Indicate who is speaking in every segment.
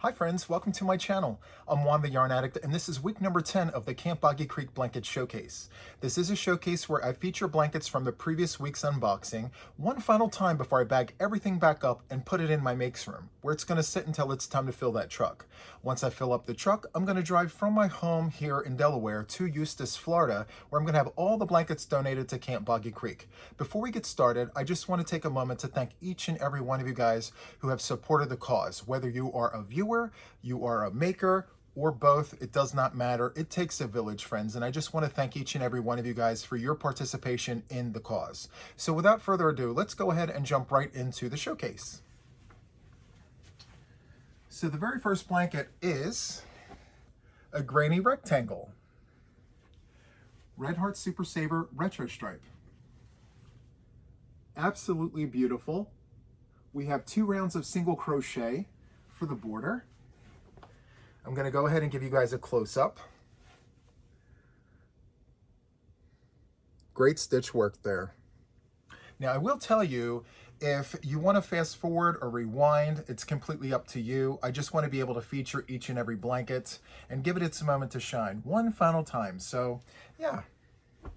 Speaker 1: Hi friends, welcome to my channel. I'm Juan the Yarn Addict, and this is week number 10 of the Camp Boggy Creek Blanket Showcase. This is a showcase where I feature blankets from the previous week's unboxing one final time before I bag everything back up and put it in my makes room, where it's going to sit until it's time to fill that truck. Once I fill up the truck, I'm going to drive from my home here in Delaware to Eustis, Florida, where I'm going to have all the blankets donated to Camp Boggy Creek. Before we get started, I just want to take a moment to thank each and every one of you guys who have supported the cause, whether you are a viewer, you are a maker, or both. It does not matter. It takes a village, friends, and I just want to thank each and every one of you guys for your participation in the cause. So without further ado, let's go ahead and jump right into the showcase. So the very first blanket is a grainy rectangle. Red Heart Super Saver Retro Stripe. Absolutely beautiful. We have 2 rounds of single crochet for the border. I'm going to go ahead and give you guys a close-up. Great stitch work there. Now I will tell you, if you want to fast forward or rewind, it's completely up to you. I just want to be able to feature each and every blanket and give it its moment to shine one final time. So yeah,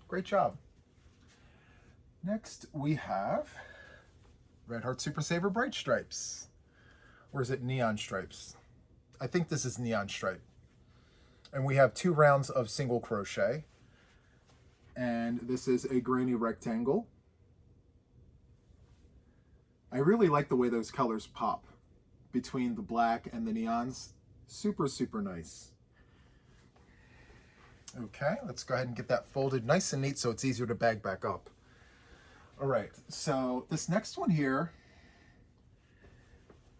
Speaker 1: great job. Next we have Red Heart Super Saver Bright Stripes. Or is it Neon Stripes? I think this is Neon Stripe. And we have 2 rounds of single crochet. And this is a grainy rectangle. I really like the way those colors pop between the black and the neons. Super, super nice. Okay, let's go ahead and get that folded nice and neat so it's easier to bag back up. All right, so this next one here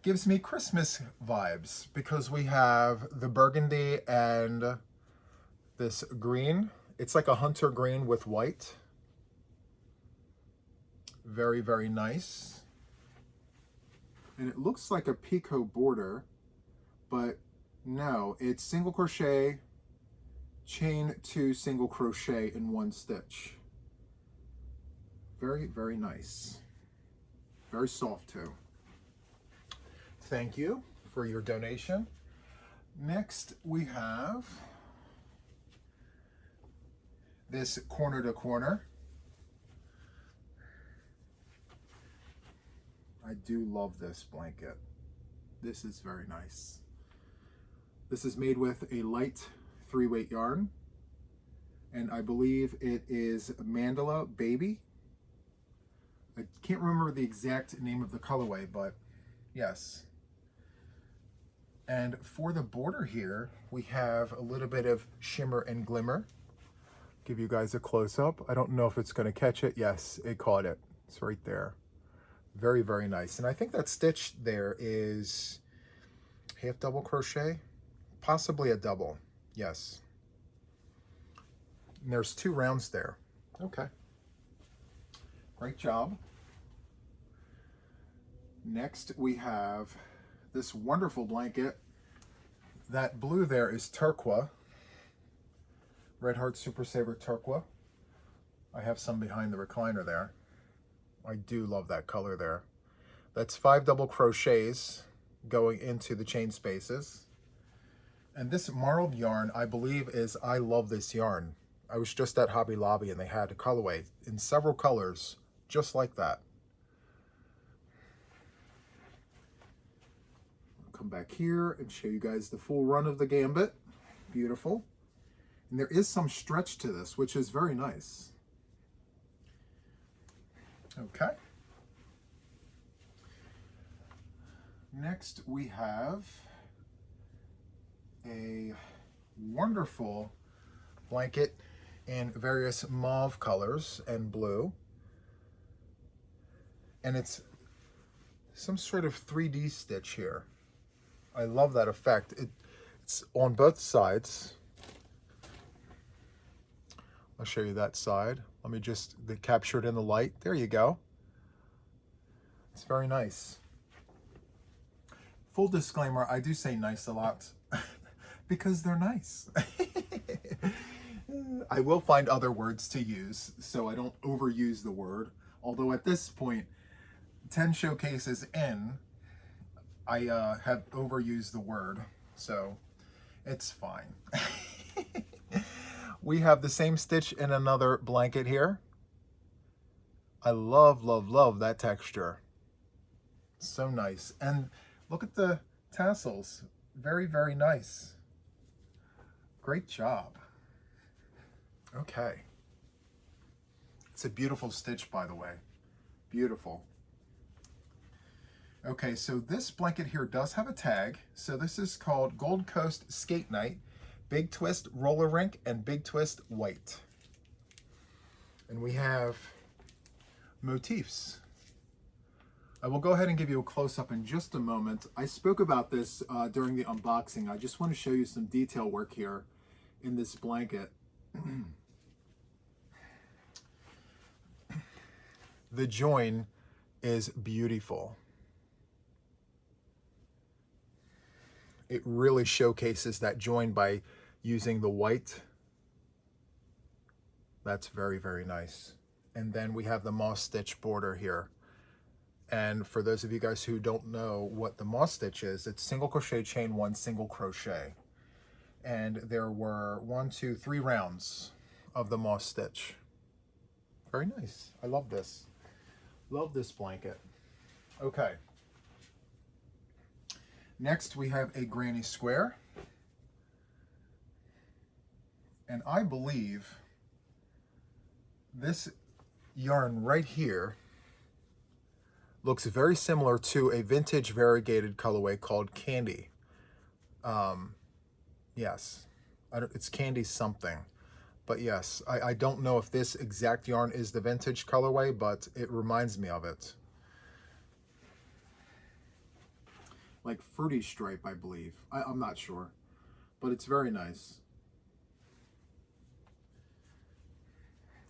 Speaker 1: gives me Christmas vibes because we have the burgundy and this green. It's like a hunter green with white. Very, very nice. And it looks like a picot border, but no, it's single crochet, chain 2 single crochet in 1 stitch. Very, very nice. Very soft too. Thank you for your donation. Next we have this corner to corner. I do love this blanket. This is very nice. This is made with a light 3-weight yarn, and I believe it is Mandala Baby. I can't remember the exact name of the colorway, but yes. And for the border here, we have a little bit of shimmer and glimmer. Give you guys a close-up. I don't know if it's going to catch it. Yes, it caught it. It's right there. Very, very nice. And I think that stitch there is half double crochet, possibly a double. Yes. And there's 2 rounds there. Okay. Great job. Next we have this wonderful blanket. That blue there is Turquoise. Red Heart Super Saver Turquoise. I have some behind the recliner there. I do love that color there. That's 5 double crochets going into the chain spaces. And this marled yarn, I believe, is I Love This Yarn. I was just at Hobby Lobby and they had a colorway in several colors just like that. I'll come back here and show you guys the full run of the gambit. Beautiful. And there is some stretch to this, which is very nice. Okay. Next we have a wonderful blanket in various mauve colors and blue. And it's some sort of 3D stitch here. I love that effect. It's on both sides. I'll show you that side. Let me just capture it in the light. There you go. It's very nice. Full disclaimer, I do say nice a lot because they're nice. I will find other words to use so I don't overuse the word. Although at this point, 10 showcases in, I have overused the word, so it's fine. We have the same stitch in another blanket here. I love, love, love that texture. So nice. And look at the tassels. Very, very nice. Great job. Okay. It's a beautiful stitch, by the way. Beautiful. Okay, so this blanket here does have a tag. So this is called Gold Coast Skate Night, Big Twist Roller Rink, and Big Twist White. And we have motifs. I will go ahead and give you a close-up in just a moment. I spoke about this during the unboxing. I just want to show you some detail work here in this blanket. The join is beautiful. It really showcases that join by using the white. That's very, very nice. And then we have the moss stitch border here. And for those of you guys who don't know what the moss stitch is, it's single crochet, chain one, single crochet. And there were 1, 2, 3 rounds of the moss stitch. Very nice. I love this. Love this blanket. Okay. Next we have a granny square. And I believe this yarn right here looks very similar to a vintage variegated colorway called Candy. Yes, it's Candy something. But yes, I don't know if this exact yarn is the vintage colorway, but it reminds me of it. Like Fruity Stripe, I believe. I'm not sure, but it's very nice.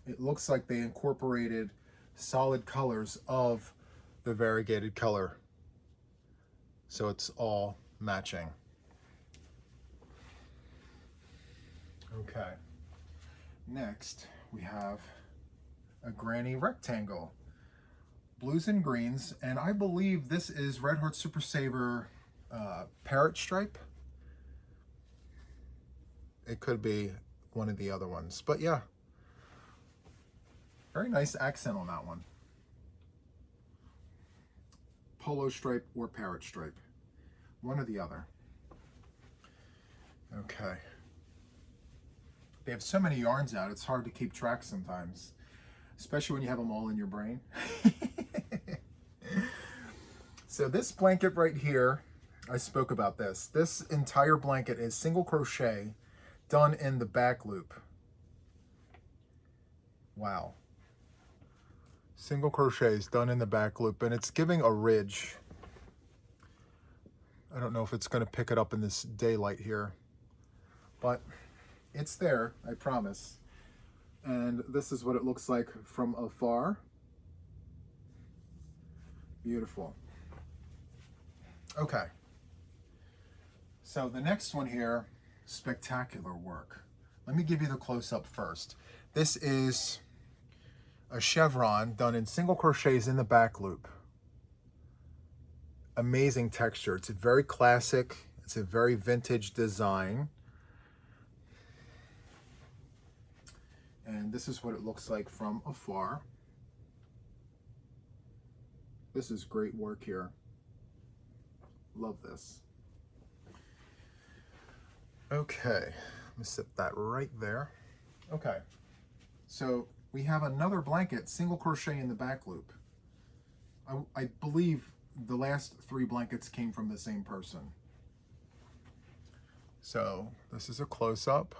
Speaker 1: It looks like they incorporated solid colors of the variegated color, so it's all matching. Okay, next we have a granny rectangle, blues and greens, and I believe this is Red Heart Super Saver Parrot Stripe. It could be one of the other ones, but yeah, very nice accent on that one. Polo stripe or parrot stripe, one or the other. Okay. They have so many yarns out, it's hard to keep track sometimes, especially when you have them all in your brain. So this blanket right here, I spoke about this. This entire blanket is single crochet done in the back loop. Wow. Single crochets done in the back loop, and it's giving a ridge. I don't know if it's going to pick it up in this daylight here, but it's there, I promise. And this is what it looks like from afar. Beautiful. Okay. So the next one here, spectacular work. Let me give you the close-up first. This is a chevron done in single crochets in the back loop. Amazing texture. It's a very classic. It's a very vintage design. And this is what it looks like from afar. This is great work here. Love this. Okay, let me set that right there. Okay, so we have another blanket, single crochet in the back loop. I believe the last 3 blankets came from the same person. So this is a close-up.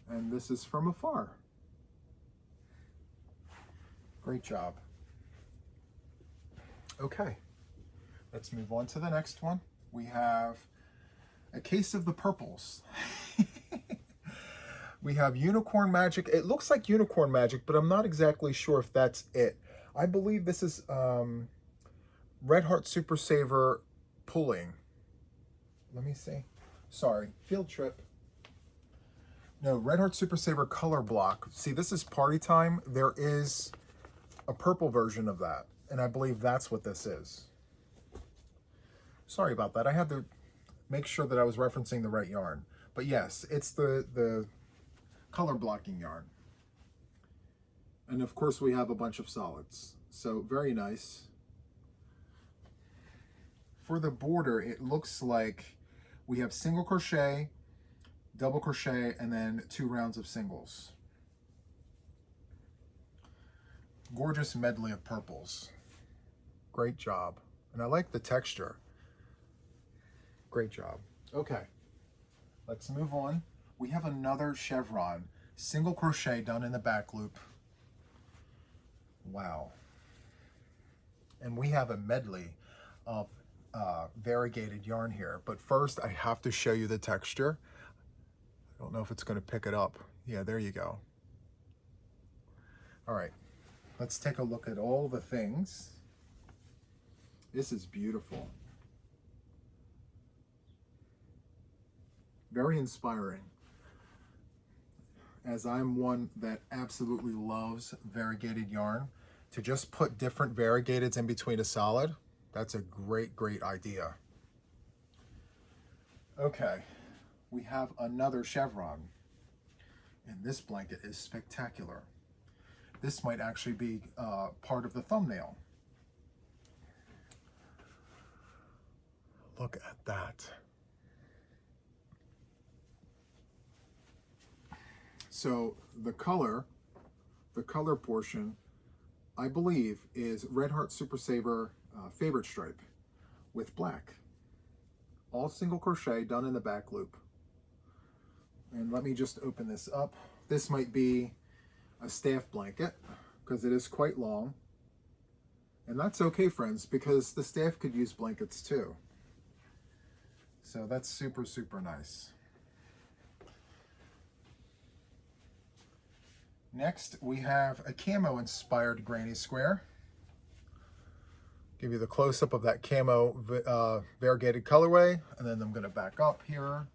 Speaker 1: And this is from afar. Great job. Okay, let's move on to the next one. We have a case of the purples. We have Unicorn Magic. It looks like Unicorn Magic, but I'm not exactly sure if that's it. I believe this is Red Heart Super Saver Pulling. Let me see. Sorry, Field Trip. No, Red Heart Super Saver Color Block. See, this is Party Time. There is a purple version of that. And I believe that's what this is. Sorry about that. I had to make sure that I was referencing the right yarn. But yes, it's the color blocking yarn. And of course we have a bunch of solids. So very nice. For the border, it looks like we have single crochet, double crochet, and then 2 rounds of singles. Gorgeous medley of purples. Great job. And I like the texture. Great job. Okay, let's move on. We have another chevron, single crochet done in the back loop. Wow. And we have a medley of variegated yarn here. But first, I have to show you the texture. I don't know if it's going to pick it up. Yeah, there you go. All right, let's take a look at all the things. This is beautiful. Very inspiring. As I'm one that absolutely loves variegated yarn, to just put different variegateds in between a solid, that's a great, great idea. Okay, we have another chevron, and this blanket is spectacular. This might actually be part of the thumbnail. Look at that. So the color portion, I believe, is Red Heart Super Saver favorite stripe with black. All single crochet done in the back loop. And let me just open this up. This might be a staff blanket because it is quite long. And that's okay, friends, because the staff could use blankets too. So that's super, super nice. Next, we have a camo inspired granny square. Give you the close-up of that camo variegated colorway, and then I'm going to back up here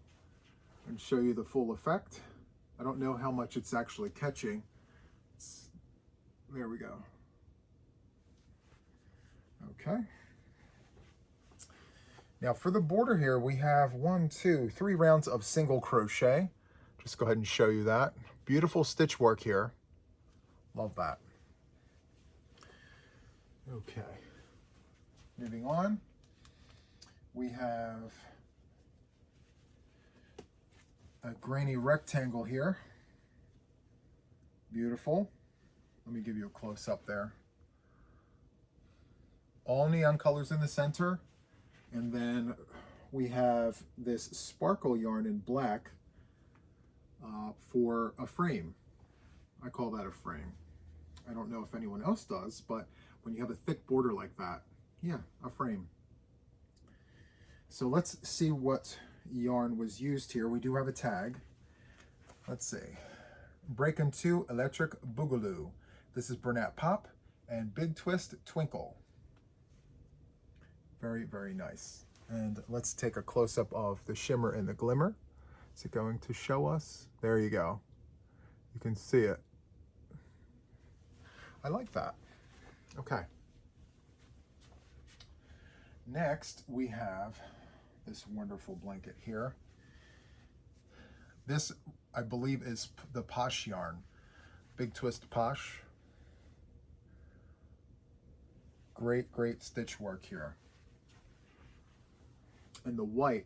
Speaker 1: and show you the full effect. I don't know how much it's actually catching. There we go. Okay. Now for the border here, we have 1, 2, 3 rounds of single crochet. Just go ahead and show you that. Beautiful stitch work here. Love that. Okay. Moving on. We have a granny rectangle here. Beautiful. Let me give you a close up there. All neon colors in the center. And then we have this sparkle yarn in black for a frame. I call that a frame. I don't know if anyone else does, but when you have a thick border like that, yeah, a frame. So let's see what yarn was used here. We do have a tag. Let's see. Breakin' 2 Electric Boogaloo. This is Bernat Pop and Big Twist Twinkle. Very, very nice. And let's take a close-up of the shimmer and the glimmer. Is it going to show us? There you go. You can see it. I like that. Okay. Next, we have this wonderful blanket here. This, I believe, is the Posh yarn. Big Twist Posh. Great, great stitch work here. And the white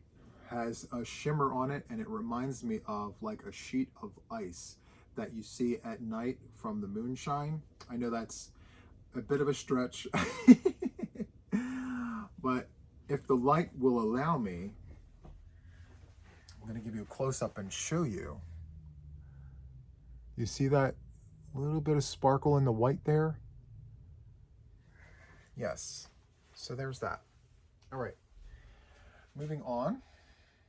Speaker 1: has a shimmer on it, and it reminds me of like a sheet of ice that you see at night from the moonshine. I know that's a bit of a stretch, but if the light will allow me, I'm going to give you a close-up and show you. You see that little bit of sparkle in the white there? Yes. So there's that. All right. Moving on,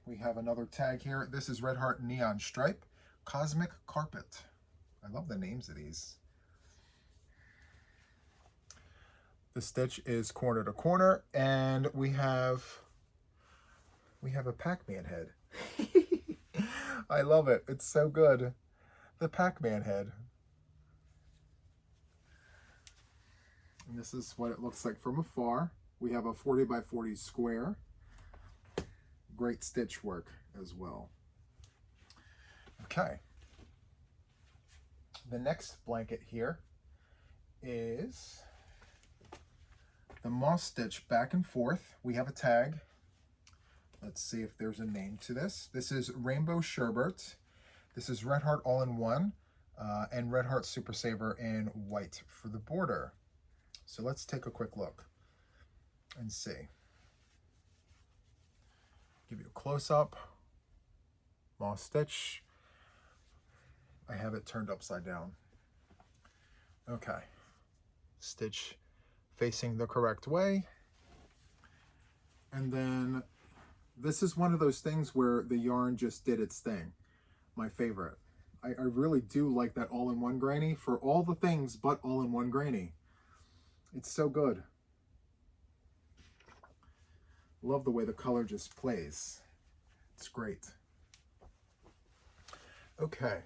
Speaker 1: we have another tag here. This is Red Heart Neon Stripe, Cosmic Carpet. I love the names of these. The stitch is corner to corner, and we have a Pac-Man head. I love it. It's so good. The Pac-Man head. And this is what it looks like from afar. We have a 40 by 40 square. Great stitch work as well. Okay. The next blanket here is the moss stitch back and forth. We have a tag. Let's see if there's a name to this. This is Rainbow Sherbet. This is Red Heart All-in-One and Red Heart Super Saver in white for the border. So let's take a quick look and see. Give you a close-up. Moss stitch. I have it turned upside down. Okay. Stitch facing the correct way. And then this is one of those things where the yarn just did its thing. My favorite. I really do like that all-in-one granny for all the things but all-in-one granny. It's so good. Love the way the color just plays. It's great. Okay.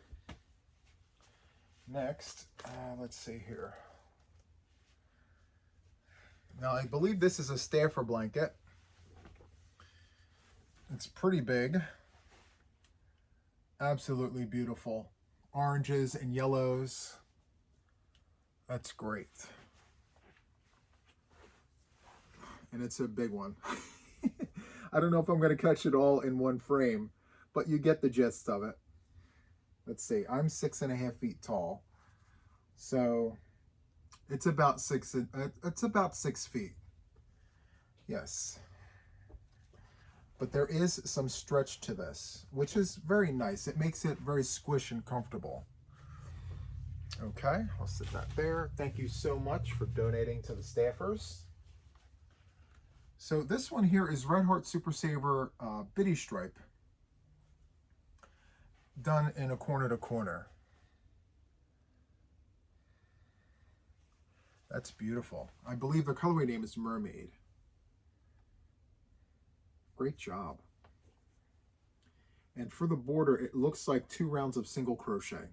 Speaker 1: Next, let's see here. Now, I believe this is a staffer blanket. It's pretty big. Absolutely beautiful. Oranges and yellows. That's great. And it's a big one. I don't know if I'm going to catch it all in one frame, but you get the gist of it. Let's see, I'm 6.5 feet tall. So it's about 6 feet. Yes. But there is some stretch to this, which is very nice. It makes it very squish and comfortable. Okay, I'll sit that there. Thank you so much for donating to the staffers. So this one here is Red Heart Super Saver Biddy Stripe, done in a corner to corner. That's beautiful. I believe the colorway name is Mermaid. Great job. And for the border, it looks like 2 rounds of single crochet.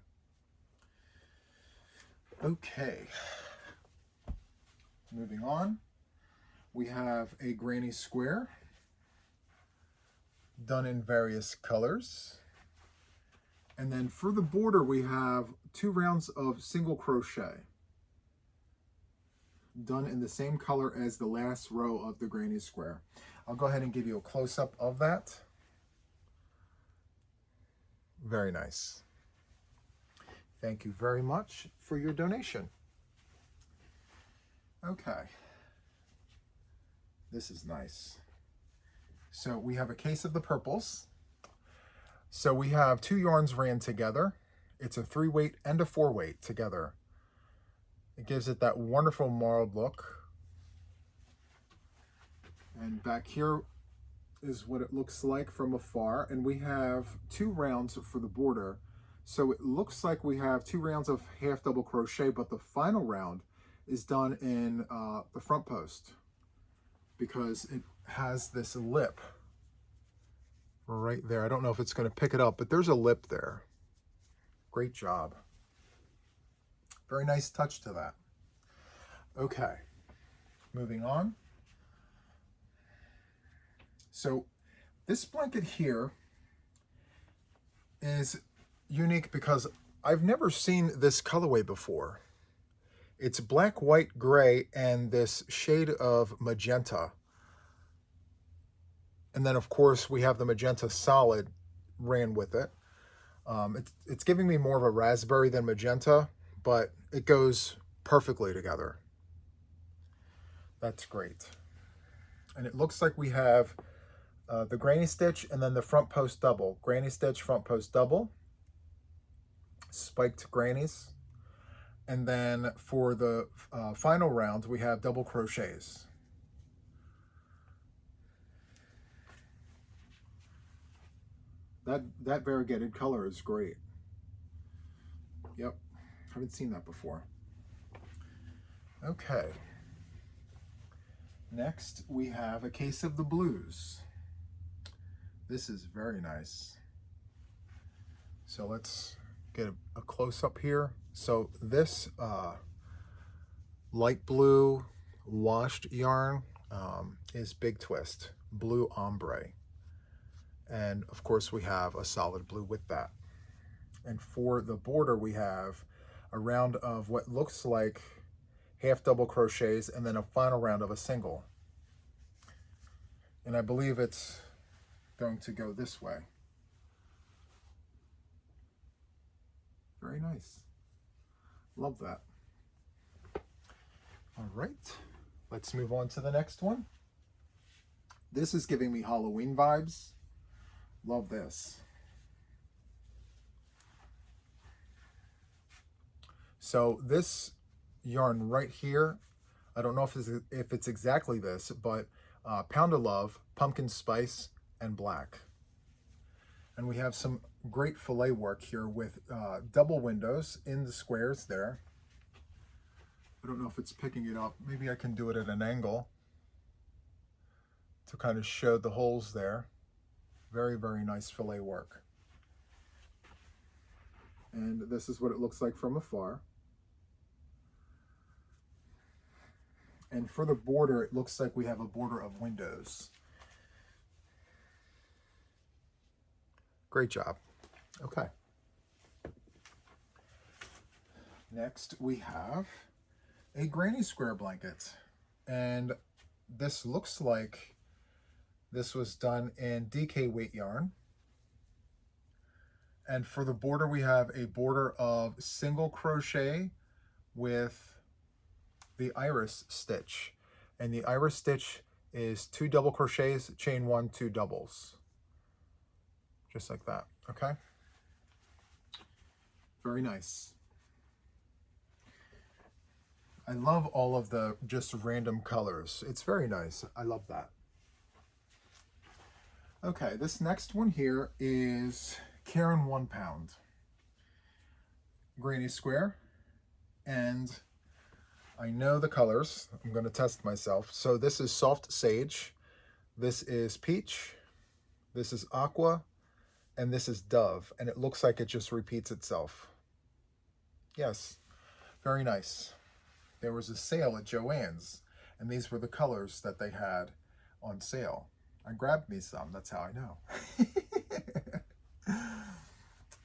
Speaker 1: Okay. Moving on. We have a granny square done in various colors. And then for the border, we have 2 rounds of single crochet done in the same color as the last row of the granny square. I'll go ahead and give you a close-up of that. Very nice. Thank you very much for your donation. Okay. This is nice. So we have a case of the purples. So we have 2 yarns ran together. It's a 3-weight and a 4-weight together. It gives it that wonderful marled look. And back here is what it looks like from afar. And we have 2 rounds for the border. So it looks like we have 2 rounds of half double crochet, but the final round is done in the front post because it has this lip right there. I don't know if it's going to pick it up, but there's a lip there. Great job. Very nice touch to that. Okay, moving on. So this blanket here is unique because I've never seen this colorway before. It's black, white, gray, and this shade of magenta. And then, of course, we have the magenta solid ran with it. It's giving me more of a raspberry than magenta, but it goes perfectly together. That's great. And it looks like we have the granny stitch and then the front post double. Granny stitch, front post double. Spiked grannies. And then for the final round, we have double crochets. That variegated color is great. Yep, haven't seen that before. Okay. Next, we have a case of the blues. This is very nice. So let's get a close-up here. So this light blue washed yarn is Big Twist, blue ombre. And of course we have a solid blue with that. And for the border, we have a round of what looks like half double crochets and then a final round of a single. And I believe it's going to go this way. Very nice. Love that. All right, let's move on to the next one. This is giving me Halloween vibes. Love this. So this yarn right here, I don't know if it's exactly this, but Pound of Love, Pumpkin Spice, and Black. And we have some great fillet work here with double windows in the squares there. I don't know if it's picking it up. Maybe I can do it at an angle to kind of show the holes there. Very, very nice fillet work. And this is what it looks like from afar. And for the border, it looks like we have a border of windows. Great job. Okay. Next, we have a granny square blanket. And this looks like this was done in DK weight yarn. And for the border, we have a border of single crochet with the iris stitch. And the iris stitch is 2 double crochets, chain 1, 2 doubles. Just like that, okay? Very nice. I love all of the just random colors. It's very nice. I love that. Okay, this next one here is Karen 1 pound. Granny square. And I know the colors. I'm going to test myself. So this is Soft Sage. This is Peach. This is Aqua. And this is Dove. And it looks like it just repeats itself. Yes, very nice. There was a sale at Joann's, and these were the colors that they had on sale. I grabbed me some, that's how I know.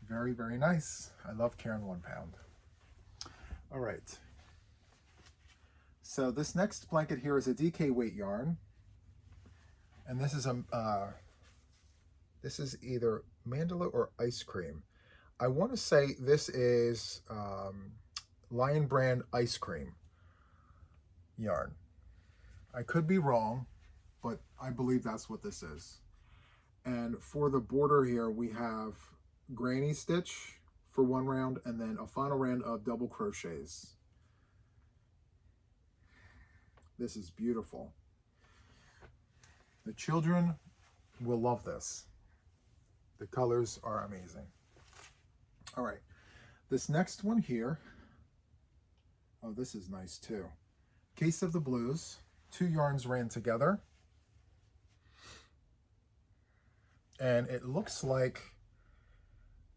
Speaker 1: Very, very nice. I love Karen 1 pound. All right. So this next blanket here is a DK weight yarn. And this is either mandala or ice cream. I want to say this is Lion Brand ice cream yarn. I could be wrong, but I believe that's what this is. And for the border here, we have granny stitch for 1 round and then a final round of double crochets. This is beautiful. The children will love this. The colors are amazing. All right, this next one here, oh, this is nice too. Case of the Blues, 2 yarns ran together. And it looks like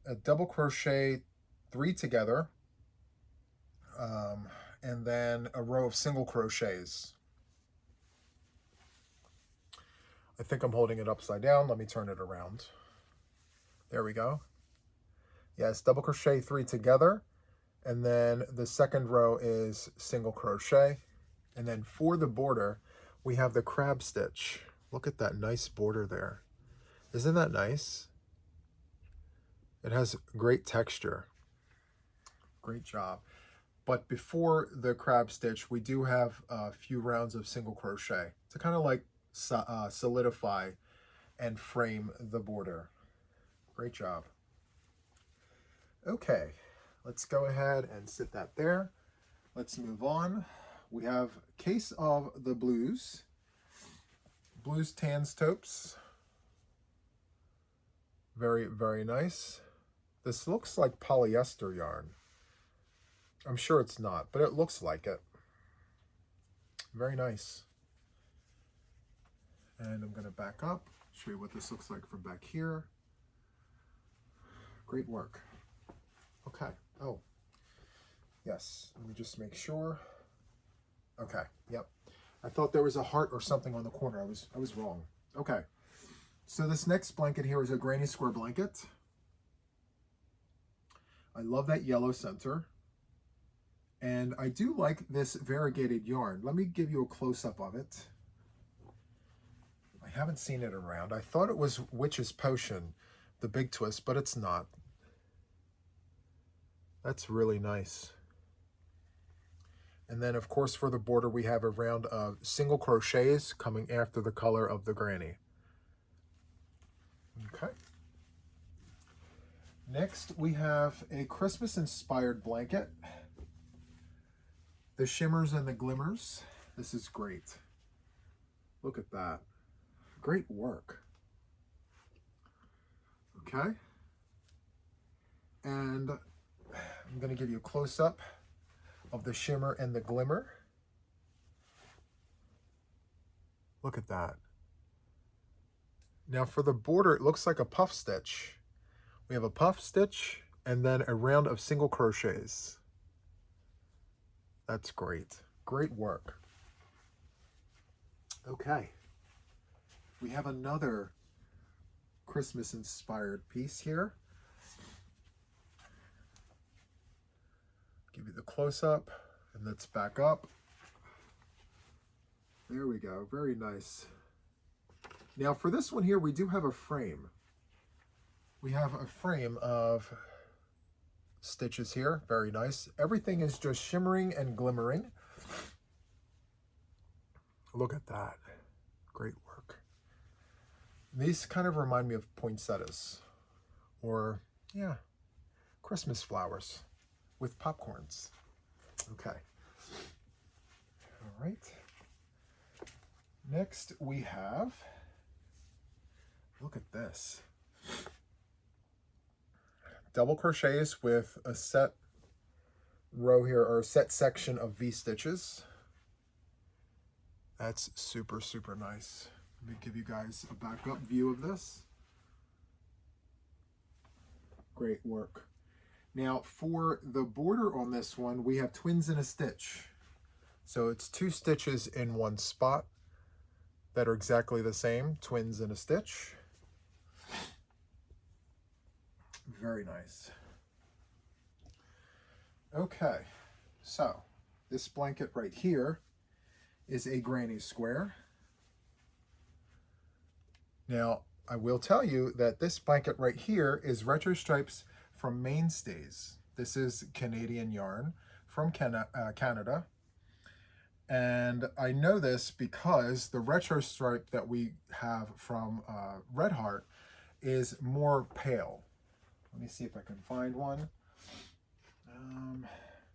Speaker 1: a double crochet 3 together, and then a row of single crochets. I think I'm holding it upside down. Let me turn it around. There we go. Yes, double crochet 3 together, and then the second row is single crochet. And then for the border, we have the crab stitch. Look at that nice border there. Isn't that nice? It has great texture. Great job. But before the crab stitch, we do have a few rounds of single crochet to kind of like solidify and frame the border. Great job. Okay, let's go ahead and sit that there. Let's move on. We have Case of the Blues. Blues Tans Taupes. Very, very nice. This looks like polyester yarn. I'm sure it's not, but it looks like it. Very nice. And I'm going to back up, show you what this looks like from back here. Great work. Okay. Oh, yes. Let me just make sure. Okay, yep. I thought there was a heart or something on the corner. I was wrong. Okay. So this next blanket here is a granny square blanket. I love that yellow center. And I do like this variegated yarn. Let me give you a close-up of it. I haven't seen it around. I thought it was Witch's Potion, the big twist, but it's not. That's really nice. And then, of course, for the border, we have a round of single crochets coming after the color of the granny. Okay. Next, we have a Christmas-inspired blanket. The shimmers and the glimmers. This is great. Look at that. Great work. Okay. And I'm going to give you a close-up of the shimmer and the glimmer. Look at that. Now for the border, it looks like a puff stitch. We have a puff stitch and then a round of single crochets. That's great. Great work. Okay. We have another Christmas-inspired piece here. Give you the close-up, and let's back up. There we go. Very nice. Now for this one here, we do have a frame. We have a frame of stitches here. Very nice. Everything is just shimmering and glimmering. Look at that. Great work. These kind of remind me of poinsettias or, yeah, Christmas flowers with popcorns. Okay. All right. Next we have, look at this. Double crochets with a set row here, or a set section of V-stitches. That's super, super nice. Let me give you guys a backup view of this. Great work. Now for the border on this one, we have twins in a stitch. So it's 2 stitches in one spot that are exactly the same, twins in a stitch. Very nice. Okay, so this blanket right here is a granny square. Now, I will tell you that this blanket right here is Retro Stripes from Mainstays. This is Canadian yarn from Canada. And I know this because the retro stripe that we have from Red Heart is more pale. Let me see if I can find one.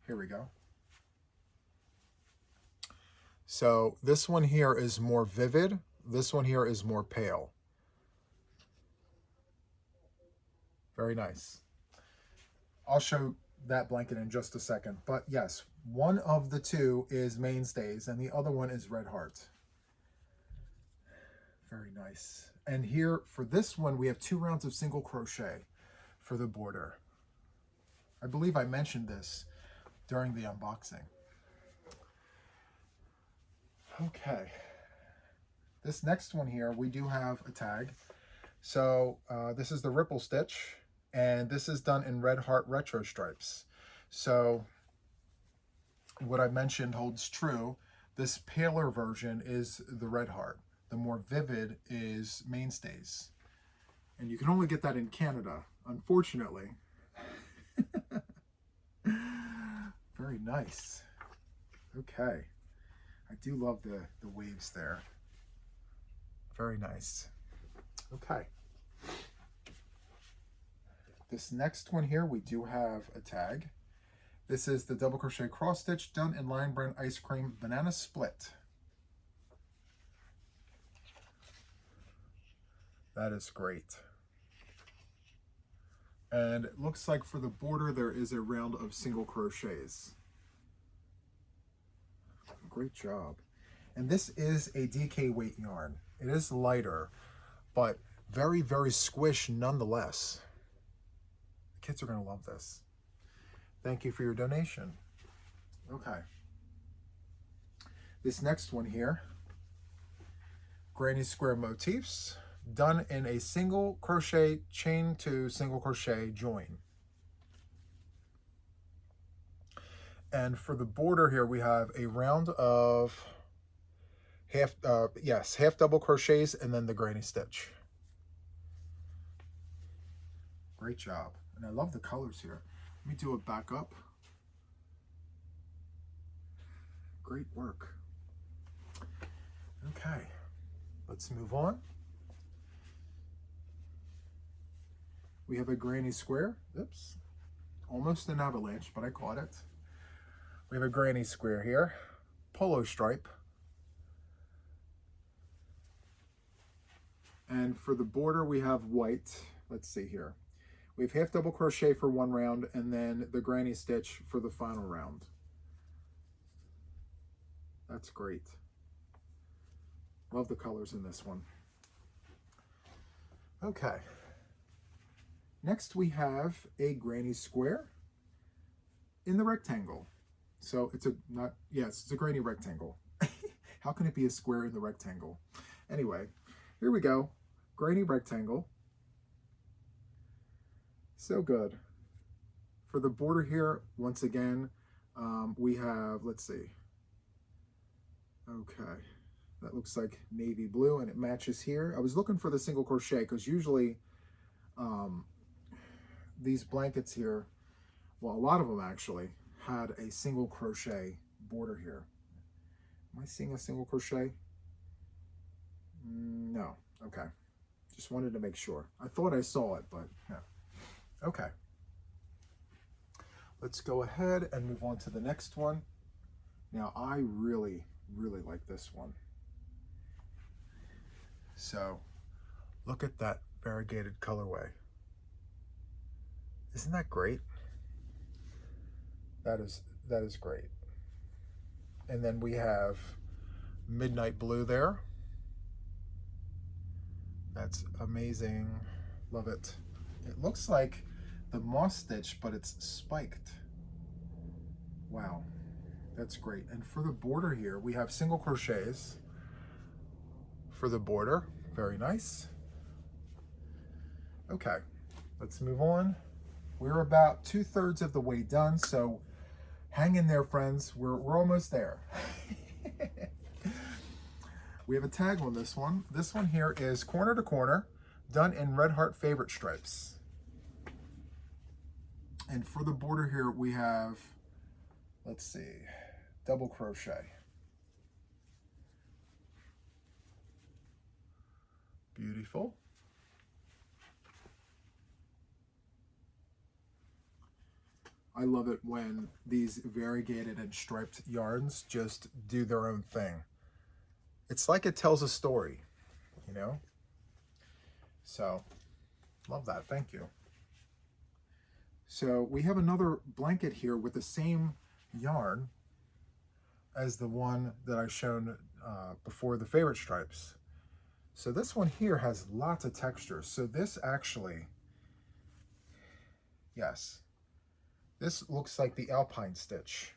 Speaker 1: Here we go. So this one here is more vivid. This one here is more pale. Very nice. I'll show that blanket in just a second. But yes, one of the two is Mainstays and the other one is Red Heart. Very nice. And here for this one, we have 2 rounds of single crochet for the border. I believe I mentioned this during the unboxing. Okay. This next one here, we do have a tag. So this is the ripple stitch, and this is done in Red Heart Retro Stripes. So what I mentioned holds true. This paler version is the Red Heart. The more vivid is Mainstays. And you can only get that in Canada, unfortunately. Very nice. Okay. I do love the waves there. Very nice. Okay. This next one here, we do have a tag. This is the double crochet cross stitch done in Lion Brand Ice Cream Banana Split. That is great. And it looks like for the border, there is a round of single crochets. Great job. And this is a DK weight yarn. It is lighter, but very, very squish nonetheless. The kids are going to love this. Thank you for your donation. Okay. This next one here, granny square motifs, done in a single crochet chain to single crochet join. And for the border here, we have a round of half double crochets and then the granny stitch. Great job. And I love the colors here. Let me do it back up. Great work. Okay, let's move on. We have a granny square. Oops, almost an avalanche, but I caught it. We have a granny square here, polo stripe. And for the border, we have white. Let's see here. We have half double crochet for one round and then the granny stitch for the final round. That's great. Love the colors in this one. Okay. Next we have a granny square in the rectangle. So it's a granny rectangle. How can it be a square in the rectangle? Anyway, here we go. Granny rectangle. So good. For the border here, once again, we have, let's see. Okay, that looks like navy blue and it matches here. I was looking for the single crochet because usually these blankets here, well, a lot of them actually had a single crochet border here. Am I seeing a single crochet? No. Okay. Just wanted to make sure. I thought I saw it, but no. Okay. Let's go ahead and move on to the next one. Now, I really like this one. So, look at that variegated colorway. Isn't that great? That is great. And then we have midnight blue there. That's amazing. Love it. It looks like the moss stitch, but it's spiked. Wow, that's great. And for the border here, we have single crochets for the border. Very nice. Okay, let's move on. We're about 2/3 of the way done, so hang in there, friends. We're almost there. We have a tag on this one. This one here is corner to corner, done in Red Heart favorite stripes. And for the border here, we have, let's see, double crochet. Beautiful. I love it when these variegated and striped yarns just do their own thing. It's like it tells a story, you know? So, love that. Thank you. So we have another blanket here with the same yarn as the one that I shown before, the favorite stripes. So this one here has lots of texture. So this actually, yes, this looks like the alpine stitch.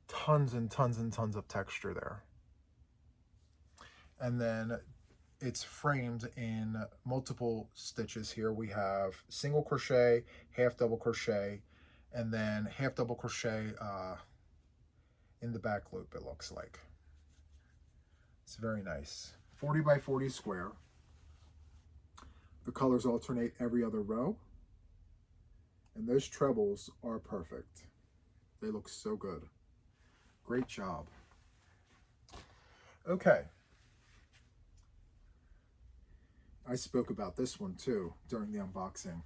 Speaker 1: Tons and tons and tons of texture there. And then it's framed in multiple stitches here. We have single crochet, half double crochet, and then half double crochet in the back loop, it looks like. It's very nice. 40 by 40 square. The colors alternate every other row. And those trebles are perfect. They look so good. Great job. Okay. I spoke about this one too during the unboxing.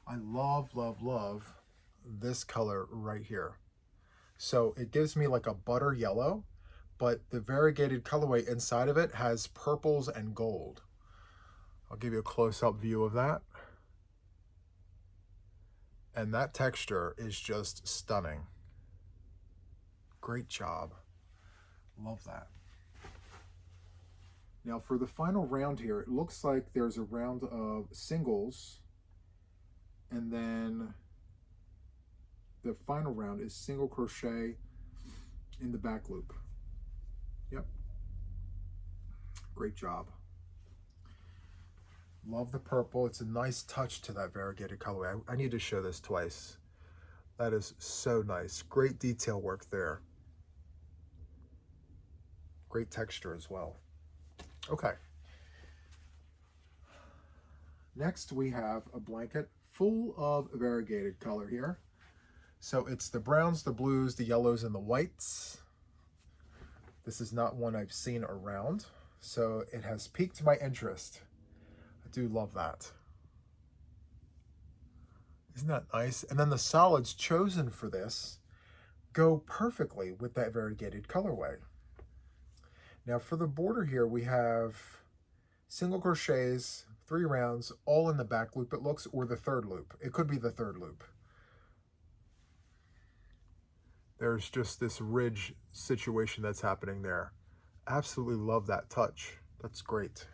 Speaker 1: I love, love, love this color right here. So it gives me like a butter yellow, but the variegated colorway inside of it has purples and gold. I'll give you a close-up view of that. And that texture is just stunning. Great job. Love that. Now for the final round here, it looks like there's a round of singles, and then the final round is single crochet in the back loop. Yep. Great job. Love the purple. It's a nice touch to that variegated colorway. I need to show this twice. That is so nice. Great detail work there. Great texture as well. Okay. Next, we have a blanket full of variegated color here. So it's the browns, the blues, the yellows, and the whites. This is not one I've seen around, so it has piqued my interest. I do love that. Isn't that nice? And then the solids chosen for this go perfectly with that variegated colorway. Now for the border here, we have single crochets, 3 rounds, all in the back loop it looks, or the third loop. It could be the third loop. There's just this ridge situation that's happening there. Absolutely love that touch. That's great.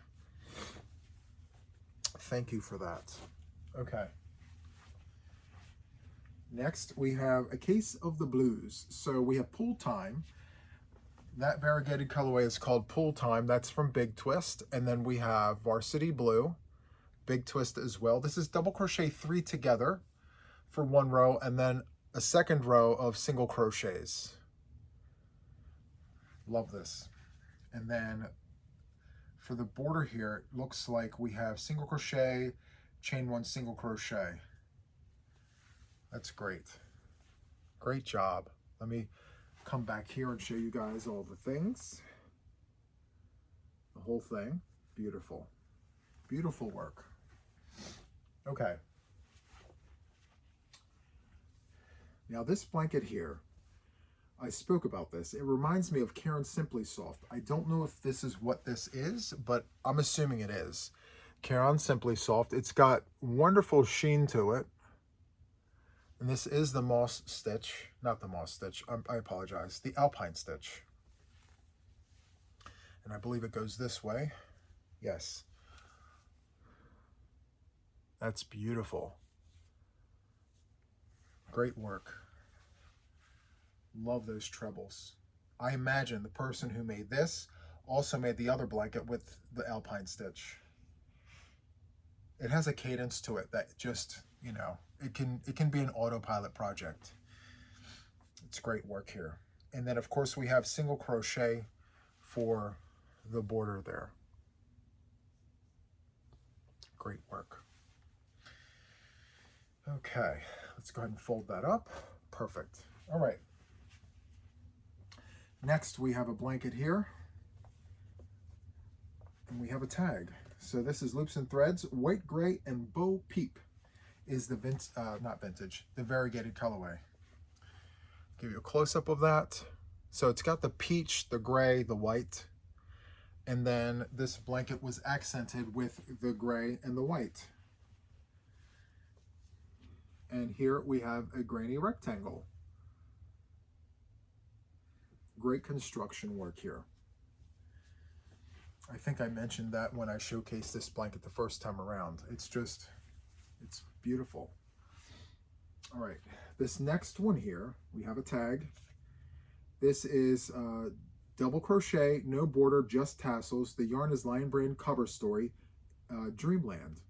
Speaker 1: Thank you for that. Okay. Next, we have a case of the blues. So we have Pool Time. That variegated colorway is called Pool Time. That's from Big Twist. And then we have Varsity Blue, Big Twist as well. This is double crochet 3 together for 1 row, and then a second row of single crochets. Love this. And then for the border here, it looks like we have single crochet, chain 1, single crochet. That's great. Great job. Let me come back here and show you guys all the things. The whole thing. Beautiful. Beautiful work. Okay. Now this blanket here, I spoke about this. It reminds me of Caron Simply Soft. I don't know if this is what this is, but I'm assuming it is. Caron Simply Soft. It's got wonderful sheen to it. And this is the moss stitch, not the moss stitch, I apologize, the alpine stitch. And I believe it goes this way. Yes. That's beautiful. Great work. Love those trebles. I imagine the person who made this also made the other blanket with the alpine stitch. It has a cadence to it that just, you know, it can be an autopilot project. It's great work here. And then of course we have single crochet for the border there. Great work. Okay, let's go ahead and fold that up. Perfect. All right. Next we have a blanket here. And we have a tag. So this is Loops and Threads, White, Gray, and Bo Peep is the the variegated colorway. Give you a close-up of that. So it's got the peach, the gray, the white, and then this blanket was accented with the gray and the white. And here we have a granny rectangle. Great construction work here. I think I mentioned that when I showcased this blanket the first time around. It's beautiful. All right, this next one here, we have a tag. This is double crochet, no border, just tassels. The yarn is Lion Brand Cover Story, Dreamland,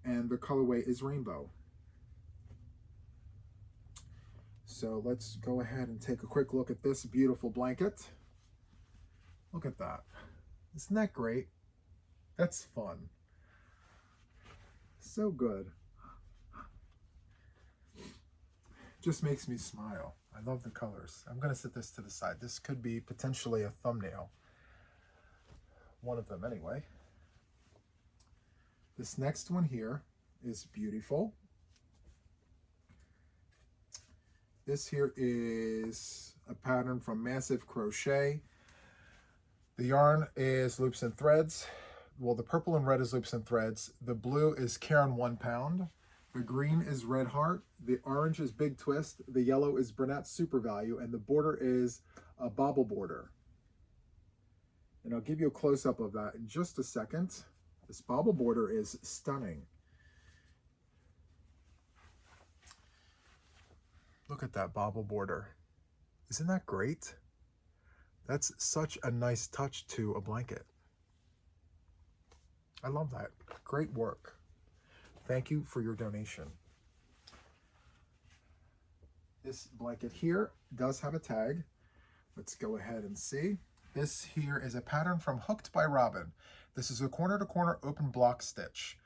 Speaker 1: and the colorway is rainbow. So let's go ahead and take a quick look at this beautiful blanket. Look at that. Isn't that great? That's fun. So good. Just makes me smile. I love the colors. I'm going to set this to the side. This could be potentially a thumbnail. One of them anyway. This next one here is beautiful. This here is a pattern from Massive Crochet. The yarn is Loops and Threads. Well, the purple and red is Loops and Threads. The blue is Caron 1 pound. The green is Red Heart. The orange is Big Twist. The yellow is Burnett Super Value. And the border is a bobble border. And I'll give you a close-up of that in just a second. This bobble border is stunning. Look at that bobble border. Isn't that great? That's such a nice touch to a blanket. I love that. Great work. Thank you for your donation. This blanket here does have a tag. Let's go ahead and see. This here is a pattern from Hooked by Robin. This is a corner-to-corner open block stitch.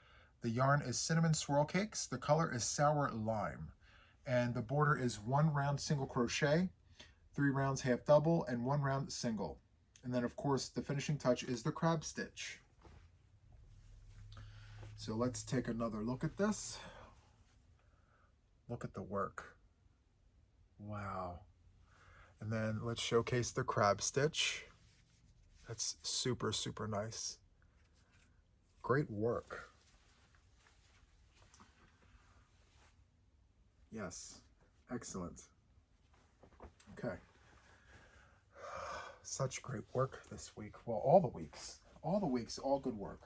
Speaker 1: The yarn is cinnamon swirl cakes. The color is sour lime. And the border is 1 round single crochet, 3 rounds half double, and 1 round single. And then of course the finishing touch is the crab stitch. So let's take another look at this. Look at the work. Wow. And then let's showcase the crab stitch. That's super, super nice. Great work. Yes, excellent. Okay. Such great work this week. Well, all the weeks, all good work.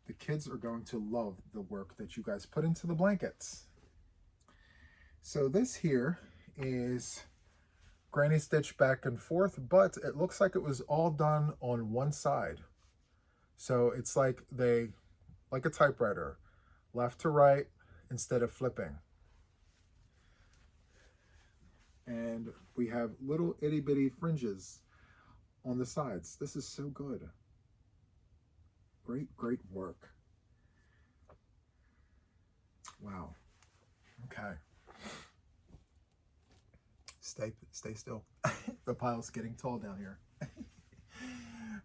Speaker 1: The kids are going to love the work that you guys put into the blankets. So this here is granny stitch back and forth, but it looks like it was all done on one side. So it's like like a typewriter, left to right instead of flipping. And we have little itty bitty fringes on the sides. This is so good. Great, great work. Wow. Okay. Stay still. The pile's getting tall down here.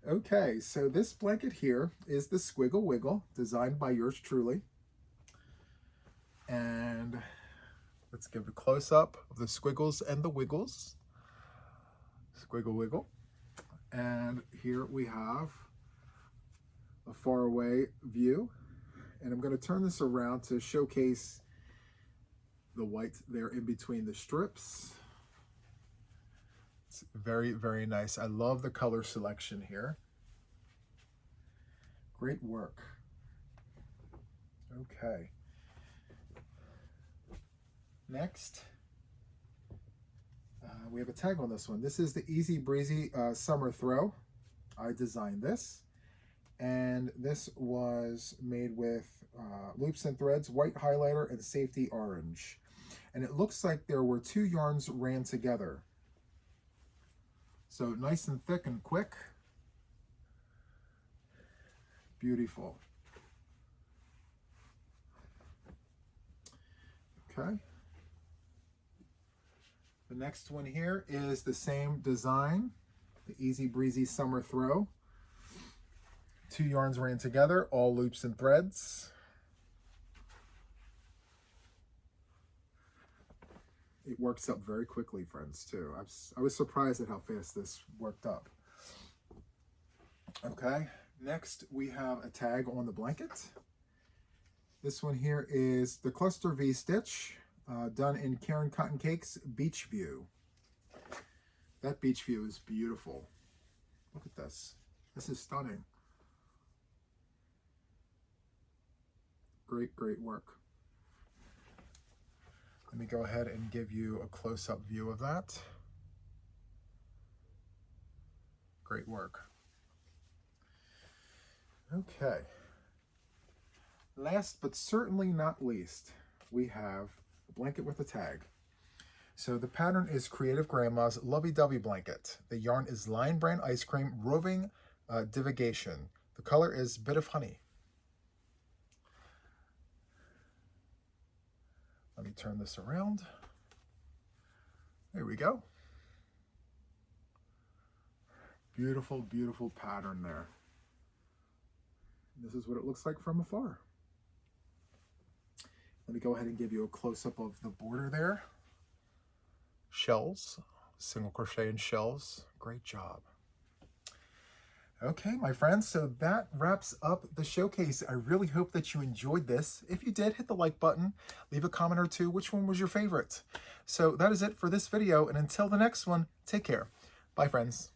Speaker 1: Okay, so this blanket here is the Squiggle Wiggle, designed by yours truly. And let's give a close-up of the squiggles and the wiggles. Squiggle Wiggle. And here we have a faraway view. And I'm going to turn this around to showcase the white there in between the strips. It's very, very nice. I love the color selection here. Great work. Okay. Next, we have a tag on this one. This is the Easy Breezy Summer Throw. I designed this. And this was made with loops and threads, white highlighter, and safety orange. And it looks like there were 2 yarns ran together. So nice and thick and quick. Beautiful. Okay. The next one here is the same design, the Easy Breezy Summer Throw. 2 yarns ran together, all loops and threads. It works up very quickly, friends, too. I was surprised at how fast this worked up. Okay, next we have a tag on the blanket. This one here is the Cluster V stitch, done in Karen Cotton Cake's Beach View. That beach view is beautiful. Look at this. This is stunning. Great, great work. Let me go ahead and give you a close-up view of that. Great work. Okay. Last but certainly not least, we have a blanket with a tag. So the pattern is Creative Grandma's Lovey-Dovey Blanket. The yarn is Lion Brand Ice Cream Roving Divagation. The color is Bit of Honey. Let me turn this around. There we go. Beautiful, beautiful pattern there. This is what it looks like from afar. Let me go ahead and give you a close-up of the border there. Shells, single crochet and shells. Great job. Okay, my friends, so that wraps up the showcase. I really hope that you enjoyed this. If you did, hit the like button, leave a comment or two. Which one was your favorite? So that is it for this video, and until the next one, take care. Bye, friends.